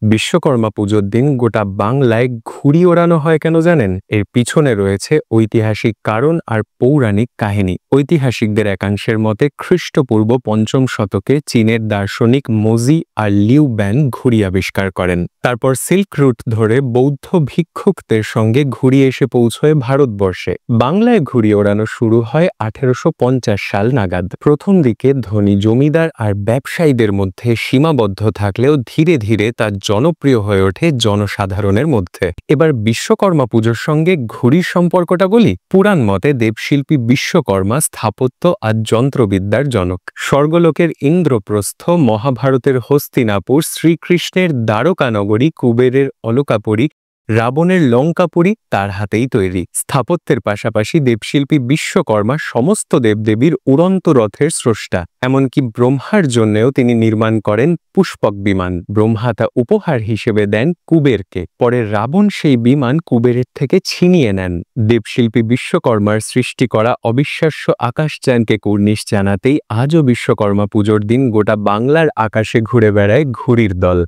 বিশ্বকর্মা পুজোর দিন গোটা বাংলায় ঘুড়ি ওড়ানো হয় কেন জানেন? এর পিছনে রয়েছে ঐতিহাসিক কারণ আর পৌরাণিক কাহিনী। ঐতিহাসিকদের একাংশের মতে খ্রিস্টপূর্ব ৫ম শতকে চীনের দার্শনিক মোজি আর লিউ ব্যান ঘুড়ি আবিষ্কার করেন। তারপর সিল্ক রুট ধরে বৌদ্ধ ভিক্ষুকদের সঙ্গে ঘুড়ি এসে পৌঁছয় ভারতবর্ষে। বাংলায় ঘুড়ি ওড়ানো শুরু হয় ১৮৫০ সাল নাগাদ। প্রথম দিকে ধনী জমিদার আর ব্যবসায়ীদের মধ্যে সীমাবদ্ধ থাকলেও ধীরে ধীরে তা জনপ্রিয় হয়ে ওঠে জনসাধারণের মধ্যে। এবার বিশ্বকর্মা পুজোর সঙ্গে ঘুড়ির সম্পর্কটা বলি। পুরাণ মতে দেবশিল্পী বিশ্বকর্মা স্থাপত্য আর যন্ত্রবিদ্যার জনক। স্বর্গলোকের ইন্দ্রপ্রস্থ, মহাভারতের হস্তিনাপুর, শ্রীকৃষ্ণের দ্বারকানগরী, কুবেরের অলকাপুরী, রাবণের লঙ্কাপুরী তার হাতেই তৈরি। স্থাপত্যের পাশাপাশি দেবশিল্পী বিশ্বকর্মা সমস্ত দেবদেবীর উড়ন্ত রথের স্রষ্টা। এমনকি ব্রহ্মার জন্যেও তিনি নির্মাণ করেন পুষ্পক বিমান। ব্রহ্মা তা উপহার হিসেবে দেন কুবেরকে। পরে রাবণ সেই বিমান কুবেরের থেকে ছিনিয়ে নেন। দেবশিল্পী বিশ্বকর্মার সৃষ্টি করা অবিশ্বাস্য আকাশযানকে কুর্নিশ জানাতেই আজও বিশ্বকর্মা পুজোর দিন গোটা বাংলার আকাশে ঘুরে বেড়ায় ঘুড়ির দল।